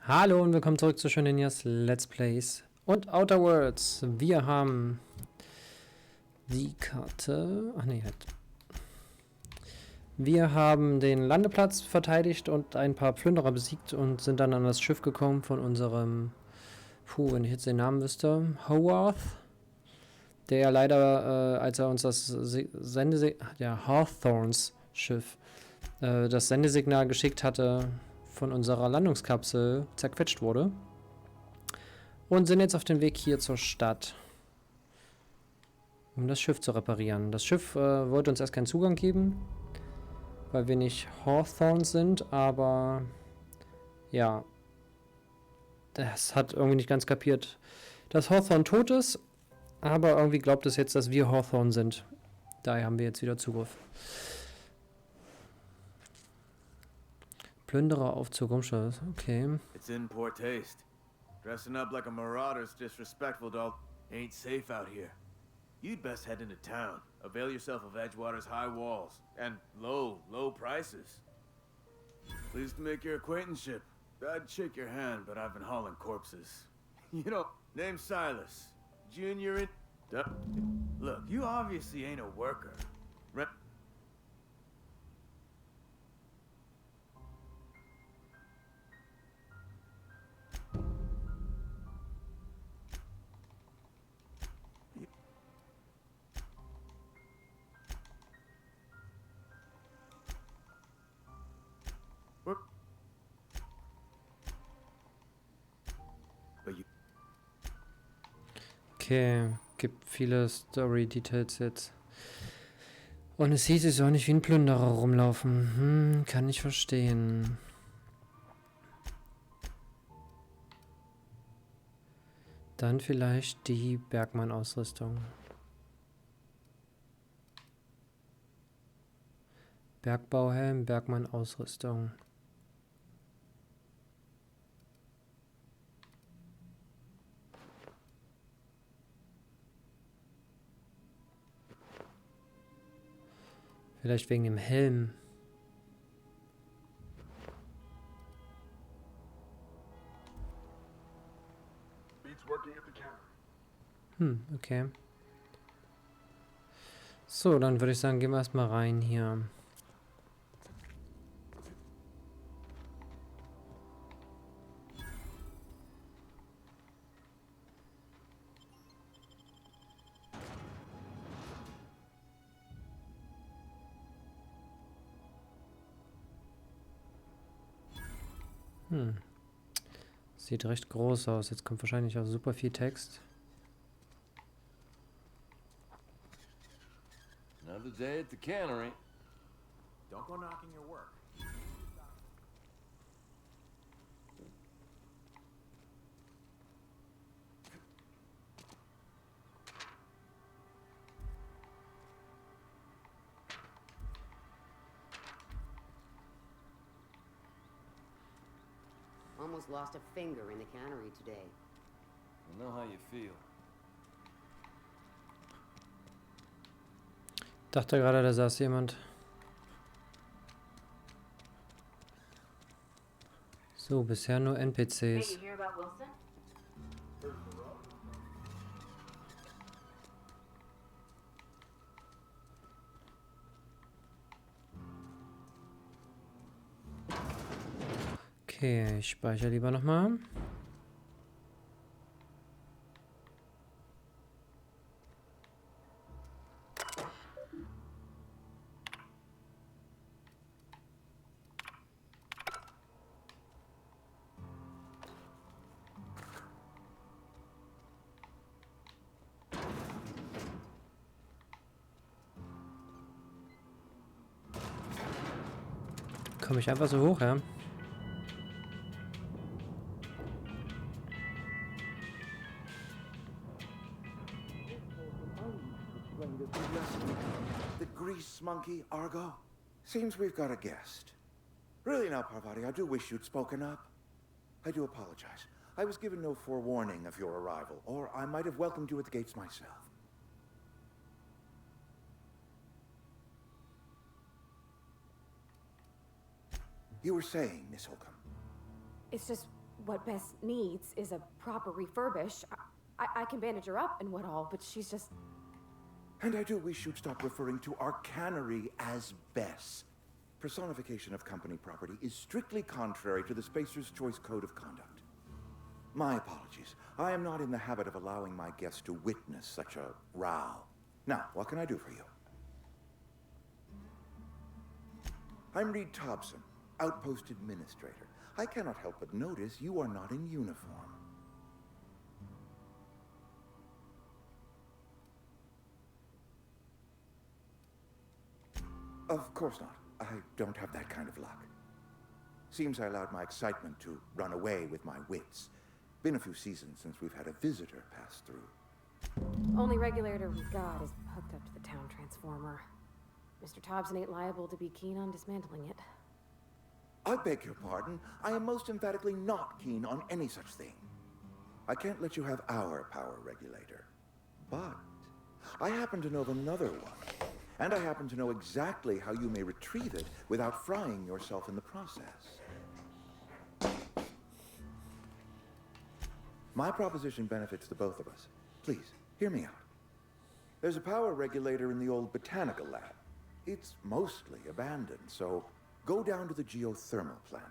Hallo und willkommen zurück zu Schöninias Let's Plays und Outer Worlds. Wir haben die Karte... Ach nee, halt. Wir haben den Landeplatz verteidigt und ein paar Plünderer besiegt und sind dann an das Schiff gekommen von unserem... wenn ich jetzt den Namen wüsste. Howard. Der ja leider, als er uns das Hawthorns Schiff, das Sendesignal geschickt hatte, von unserer Landungskapsel zerquetscht wurde. Und sind jetzt auf dem Weg hier zur Stadt, um das Schiff zu reparieren. Das Schiff wollte uns erst keinen Zugang geben, weil wir nicht Hawthorn sind, aber ja, das hat irgendwie nicht ganz kapiert, dass Hawthorn tot ist, aber irgendwie glaubt es jetzt, dass wir Hawthorn sind. Daher haben wir jetzt wieder Zugriff. Plündereraufzug, Umschluss, okay. It's in poor taste. Dressing up like a marauder's disrespectful, dog. Ain't safe out here. You'd best head into town. Avail yourself of Edgewater's high walls and low prices. Pleased to make your acquaintanceship. I'd shake your hand, but I've been hauling corpses. You know, name's Silas. Junior in... Look, you obviously ain't a worker. Okay, gibt viele Story-Details jetzt. Und es hieß, ich soll nicht wie ein Plünderer rumlaufen. Kann ich verstehen. Dann vielleicht die Bergmann-Ausrüstung. Bergbauhelm, Bergmann-Ausrüstung. Vielleicht wegen dem Helm. Okay. So, dann würde ich sagen, gehen wir erstmal rein hier. Sieht recht groß aus. Jetzt kommt wahrscheinlich auch super viel Text. Another day at the cannery. Don't go knocking your work. Almost lost a finger in the cannery today. I know how you feel. Dachte gerade, da saß jemand. So, bisher nur NPCs. Hey, you hear about Wilson? Okay, ich speichere lieber nochmal. Komme ich einfach so hoch, ja? The grease monkey, Argo? Seems we've got a guest. Really now, Parvati, I do wish you'd spoken up. I do apologize. I was given no forewarning of your arrival, or I might have welcomed you at the gates myself. You were saying, Miss Holcomb. It's just, what Bess needs is a proper refurbish. I can bandage her up and what all, but she's just... And I do wish you'd stop referring to our cannery as Bess. Personification of company property is strictly contrary to the Spacer's Choice Code of Conduct. My apologies. I am not in the habit of allowing my guests to witness such a row. Now, what can I do for you? I'm Reed Thompson, Outpost Administrator. I cannot help but notice you are not in uniform. Of course not. I don't have that kind of luck. Seems I allowed my excitement to run away with my wits. Been a few seasons since we've had a visitor pass through. Only regulator we've got is hooked up to the town transformer. Mr. Thompson ain't liable to be keen on dismantling it. I beg your pardon. I am most emphatically not keen on any such thing. I can't let you have our power regulator. But I happen to know of another one. And I happen to know exactly how you may retrieve it without frying yourself in the process. My proposition benefits the both of us. Please, hear me out. There's a power regulator in the old botanical lab. It's mostly abandoned, so go down to the geothermal plant.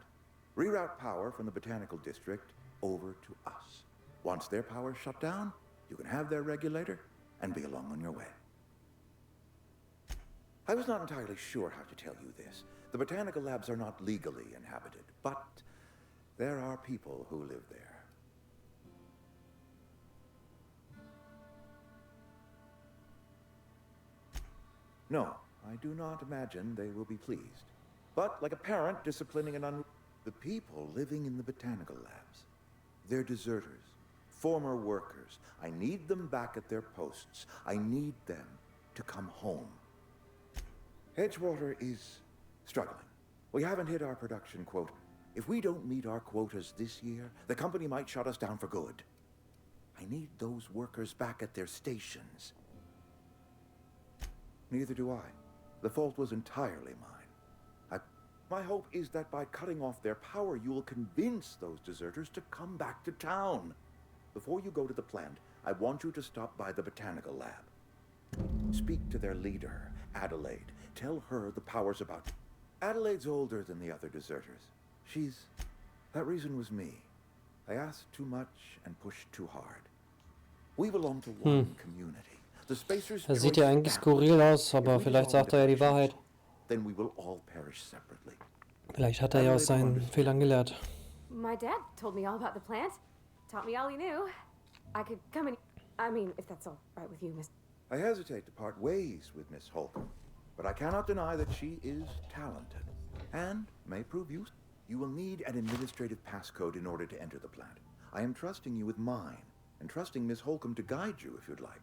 Reroute power from the botanical district over to us. Once their power's shut down, you can have their regulator and be along on your way. I was not entirely sure how to tell you this. The botanical labs are not legally inhabited, but there are people who live there. No, I do not imagine they will be pleased. But like a parent disciplining the people living in the botanical labs, they're deserters, former workers. I need them back at their posts. I need them to come home. Edgewater is struggling. We haven't hit our production quota. If we don't meet our quotas this year, the company might shut us down for good. I need those workers back at their stations. Neither do I. The fault was entirely mine. My hope is that by cutting off their power, you will convince those deserters to come back to town. Before you go to the plant, I want you to stop by the botanical lab. Speak to their leader, Adelaide. Tell her the power's about. Adelaide's older than the other deserters. That reason was me. I asked too much and pushed too hard. We belong to one community. The Spacers. Er sieht ja eigentlich skurril aus, aber vielleicht sagt er ja die Wahrheit. Then we will all perish separately. Vielleicht hat er ja aus seinen Fehlern gelernt. My dad told me all about the plant. Taught me all he knew. I could come in... I mean, if that's all right with you, Miss... I hesitate to part ways with Miss Holcomb, but I cannot deny that she is talented and may prove useful. You will need an administrative passcode in order to enter the plant. I am trusting you with mine and trusting Miss Holcomb to guide you if you'd like.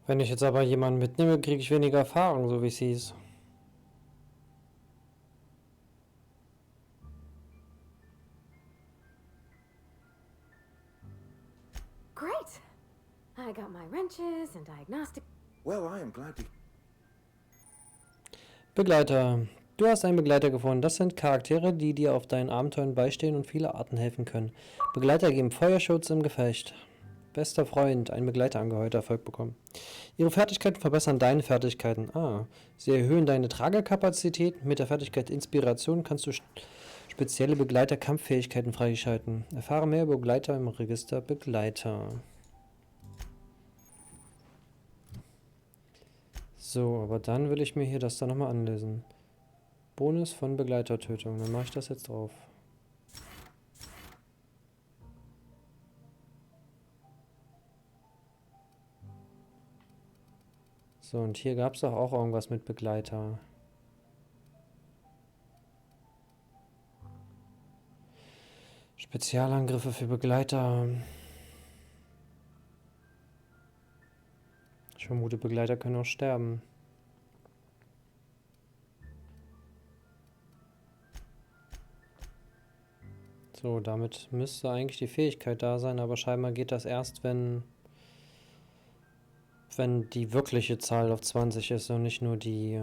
Wenn ich jetzt aber jemanden mitnehme, kriege ich weniger Erfahrung, so wie es hieß. Great! I got my wrenches and diagnostic... Well, I am glad to... Begleiter. Du hast einen Begleiter gefunden. Das sind Charaktere, die dir auf deinen Abenteuern beistehen und viele Arten helfen können. Begleiter geben Feuerschutz im Gefecht. Bester Freund, ein Begleiterangehöriger Erfolg bekommen. Ihre Fertigkeiten verbessern deine Fertigkeiten. Sie erhöhen deine Tragekapazität. Mit der Fertigkeit Inspiration kannst du spezielle Begleiter-Kampffähigkeiten freischalten. Erfahre mehr über Begleiter im Register Begleiter. So, aber dann will ich mir hier das da nochmal anlesen. Bonus von Begleitertötung. Dann mache ich das jetzt drauf. So, und hier gab es doch auch irgendwas mit Begleiter. Spezialangriffe für Begleiter. Ich vermute, Begleiter können auch sterben. So, damit müsste eigentlich die Fähigkeit da sein, aber scheinbar geht das erst, wenn die wirkliche Zahl auf 20 ist und nicht nur die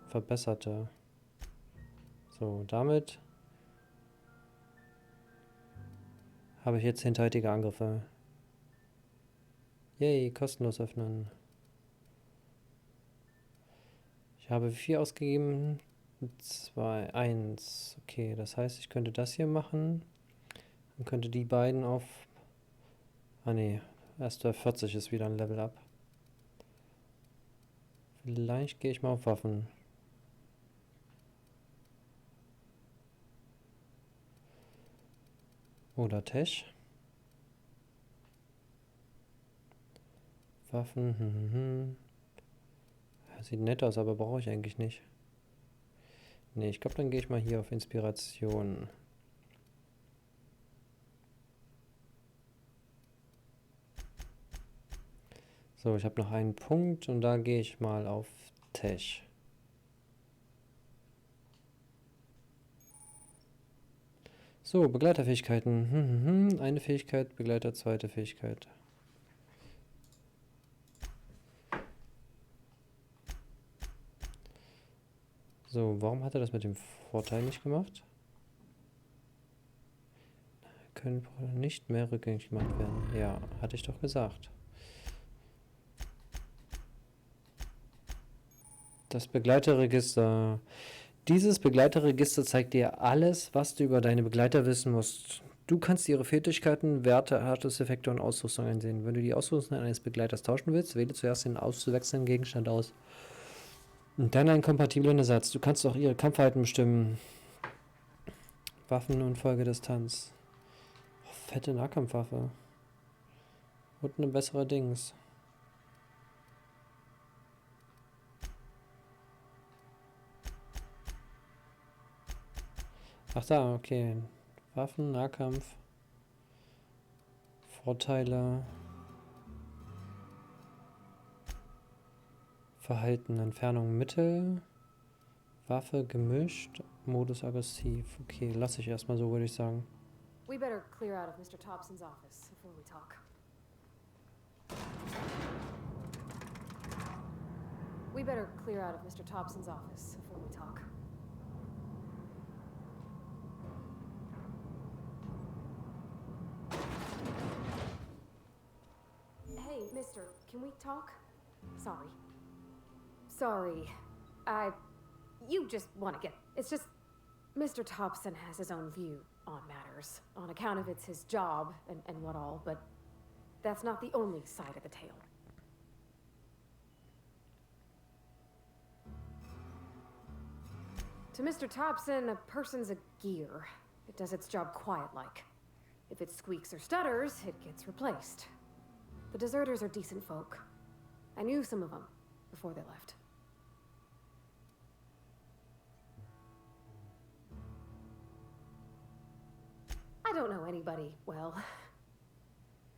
verbesserte. So, damit habe ich jetzt hinterhältige Angriffe. Yay, kostenlos öffnen. Ich habe 4 ausgegeben. 2, 1. Okay, das heißt, ich könnte das hier machen. Dann könnte die beiden auf... Ah ne, erst der 40 ist wieder ein Level up. Vielleicht gehe ich mal auf Waffen. Oder Tech. Waffen. Ja, sieht nett aus, aber brauche ich eigentlich nicht. Ne, ich glaube, dann gehe ich mal hier auf Inspiration. So, ich habe noch einen Punkt und da gehe ich mal auf Tech. So, Begleiterfähigkeiten. Eine Fähigkeit, Begleiter, zweite Fähigkeit. So, warum hat er das mit dem Vorteil nicht gemacht? Können nicht mehr rückgängig gemacht werden. Ja, hatte ich doch gesagt. Das Begleiterregister. Dieses Begleiterregister zeigt dir alles, was du über deine Begleiter wissen musst. Du kannst ihre Fähigkeiten, Werte, Statuseffekte und Ausrüstung einsehen. Wenn du die Ausrüstung eines Begleiters tauschen willst, wähle zuerst den auszuwechselnden Gegenstand aus. Und dann einen kompatiblen Ersatz. Du kannst auch ihre Kampfverhalten bestimmen. Waffen und Folgedistanz. Oh, fette Nahkampfwaffe. Und eine bessere Dings. Ach da, okay. Waffen, Nahkampf. Vorteile. Verhalten, Entfernung, Mittel. Waffe, gemischt. Modus aggressiv. Okay, lasse ich erstmal so, würde ich sagen. We better clear out of Mr. Thompson's office before we talk. We better clear out of Mr. Thompson's office before we talk. Hey, mister, can we talk? Sorry. Sorry. You just want to get... It's just... Mr. Thompson has his own view on matters, on account of it's his job and what all, but that's not the only side of the tale. To Mr. Thompson, a person's a gear. It does its job quiet-like. If it squeaks or stutters, it gets replaced. The deserters are decent folk. I knew some of them before they left. I don't know anybody well.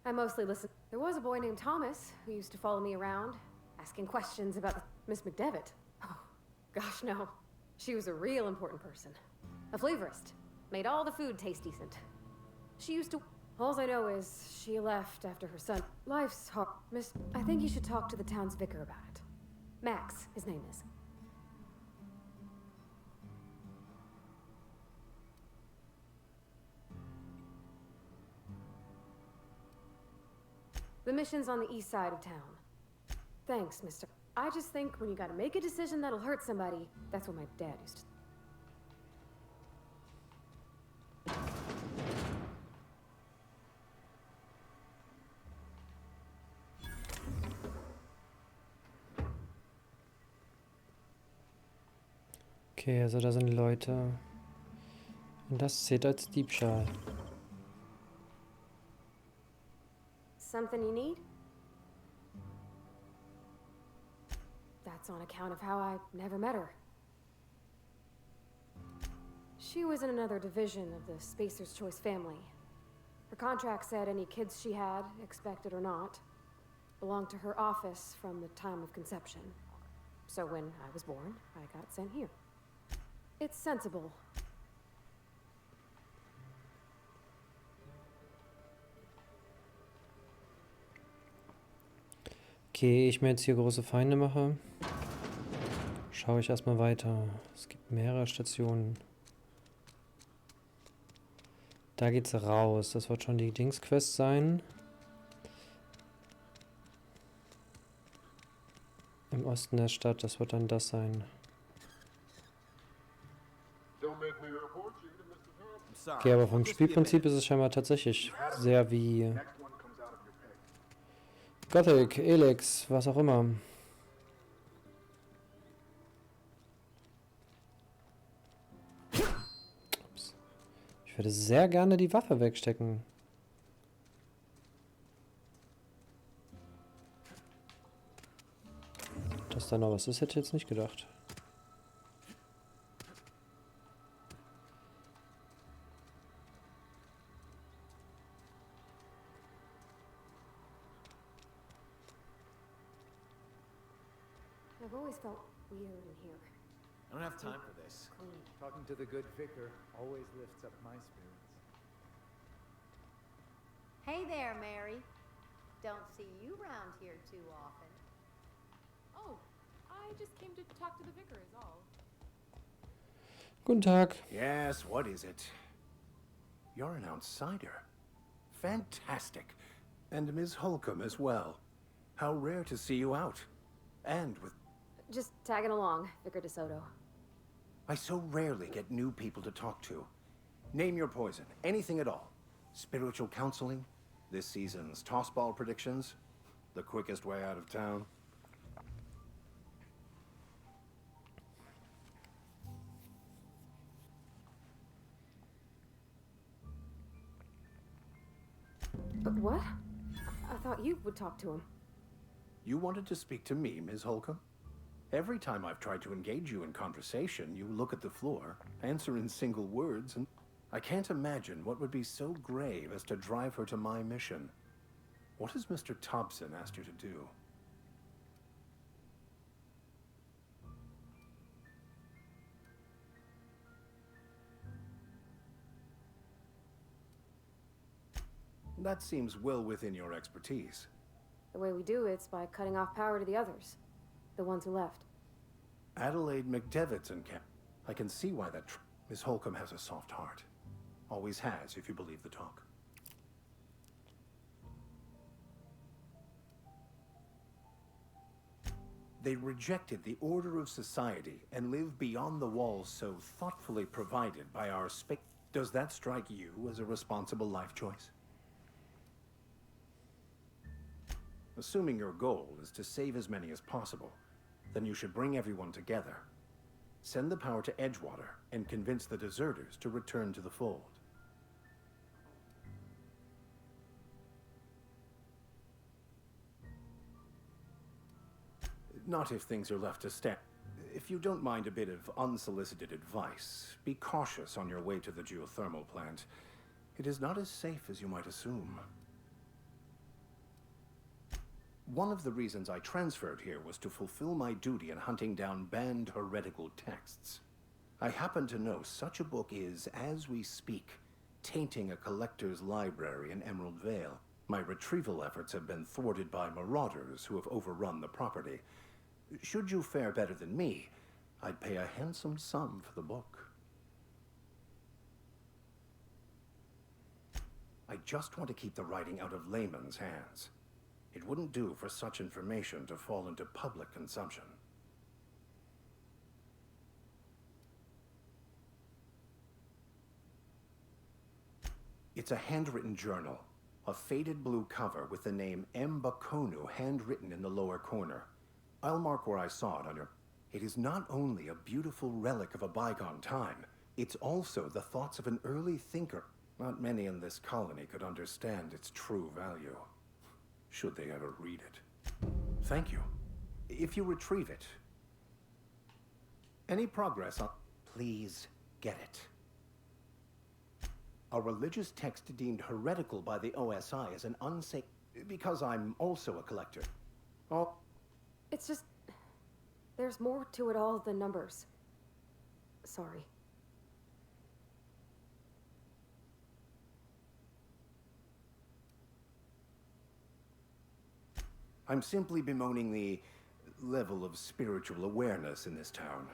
I mostly listen. There was a boy named Thomas who used to follow me around, asking questions about Miss McDevitt. Oh, gosh, no. She was a real important person. A flavorist. Made all the food taste decent. She used to... All I know is she left after her son. Life's hard. I think you should talk to the town's vicar about it. Max, his name is. The mission's on the east side of town. Thanks, mister. I just think when you gotta make a decision that'll hurt somebody, that's what my dad used to... Okay, also da sind Leute. Und das zählt als Diebstahl. Something you need? That's on account of how I never met her. She was in another division of the Spacer's Choice family. Her contract said any kids she had, expected or not, belonged to her office from the time of conception. So when I was born, I got sent here. It's sensible. Okay, ich mir jetzt hier große Feinde mache, schaue ich erstmal weiter. Es gibt mehrere Stationen. Da geht's raus. Das wird schon die Dings-Quest sein. Im Osten der Stadt, das wird dann das sein. Okay, aber vom Spielprinzip ist es scheinbar tatsächlich sehr wie Gothic, Elex, was auch immer. Ups. Ich würde sehr gerne die Waffe wegstecken. Dass da noch was ist, hätte ich jetzt nicht gedacht. I've always felt weird in here. I don't have time for this. Clean. Talking to the good vicar always lifts up my spirits. Hey there, Mary. Don't see you round here too often. Oh, I just came to talk to the vicar is all. Guten Tag. Yes, what is it? You're an outsider. Fantastic. And Ms. Holcomb as well. How rare to see you out. And with... Just tagging along, Vicar DeSoto. I so rarely get new people to talk to. Name your poison. Anything at all. Spiritual counseling? This season's tossball predictions? The quickest way out of town? But what? I thought you would talk to him. You wanted to speak to me, Ms. Holcomb? Every time I've tried to engage you in conversation, you look at the floor, answer in single words, and I can't imagine what would be so grave as to drive her to my mission. What has Mr. Thompson asked you to do? That seems well within your expertise. The way we do it's by cutting off power to the others. The ones who left. Adelaide McDevitt's in camp. I can see why that Miss Holcomb has a soft heart. Always has, if you believe the talk. They rejected the order of society and live beyond the walls so thoughtfully provided by our space. Does that strike you as a responsible life choice? Assuming your goal is to save as many as possible, then you should bring everyone together. Send the power to Edgewater and convince the deserters to return to the fold. Not if things are left to stand. If you don't mind a bit of unsolicited advice, be cautious on your way to the geothermal plant. It is not as safe as you might assume. One of the reasons I transferred here was to fulfill my duty in hunting down banned heretical texts. I happen to know such a book is, as we speak, tainting a collector's library in Emerald Vale. My retrieval efforts have been thwarted by marauders who have overrun the property. Should you fare better than me, I'd pay a handsome sum for the book. I just want to keep the writing out of layman's hands. It wouldn't do for such information to fall into public consumption. It's a handwritten journal, a faded blue cover with the name M. Bakonu handwritten in the lower corner. I'll mark where I saw it on your... It is not only a beautiful relic of a bygone time, it's also the thoughts of an early thinker. Not many in this colony could understand its true value. Should they ever read it. Thank you. If you retrieve it, any progress on... Please get it. A religious text deemed heretical by the OSI is an unsafe... Because I'm also a collector. Oh. It's just... There's more to it all than numbers. Sorry. I'm simply bemoaning the level of spiritual awareness in this town.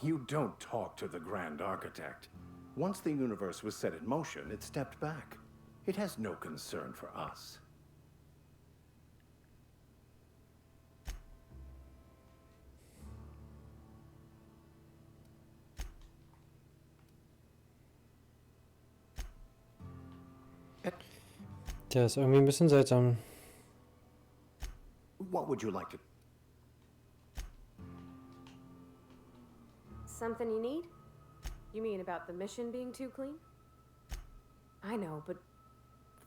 You don't talk to the Grand Architect. Once the universe was set in motion, it stepped back. It has no concern for us. Der ist irgendwie ein bisschen seltsam. What would you like to... Something you need? You mean about the mission being too clean? I know, but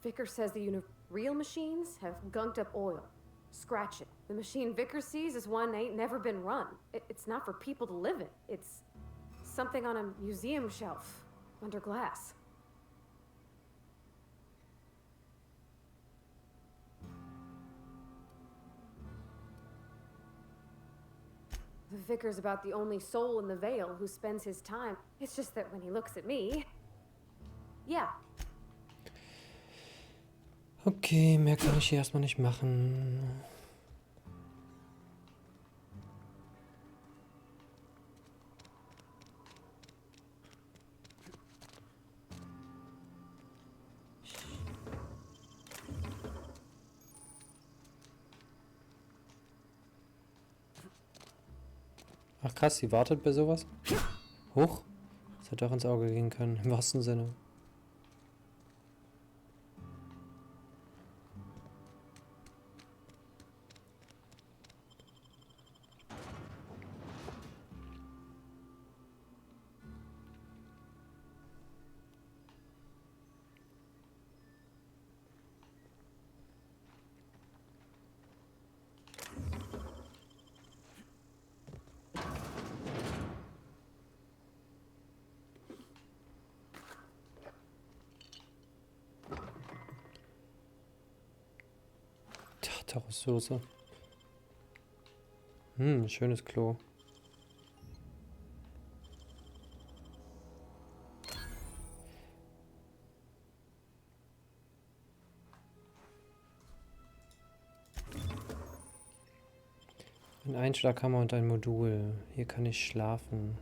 Vicker says the real machines have gunked up oil. Scratch it. The machine Vicker sees is one ain't never been run. It's not for people to live in. It's something on a museum shelf under glass. The Vicar's about the only soul in the Vale who spends his time. It's just that when he looks at me... Yeah. Okay, mehr kann ich hier erstmal nicht machen. Ach krass, sie wartet bei sowas? Huch. Das hätte auch ins Auge gehen können, im wahrsten Sinne. Tartarussoße. Schönes Klo. Ein Einschlaghammer und ein Modul. Hier kann ich schlafen.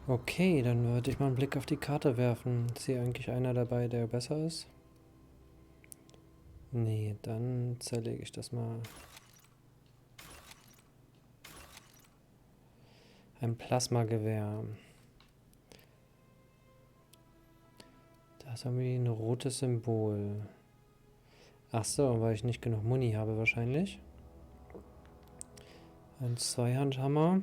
Okay, dann würde ich mal einen Blick auf die Karte werfen. Ist hier eigentlich einer dabei, der besser ist? Nee, dann zerlege ich das mal. Ein Plasmagewehr. Da ist irgendwie ein rotes Symbol. Ach so, weil ich nicht genug Muni habe wahrscheinlich. Ein Zweihandhammer.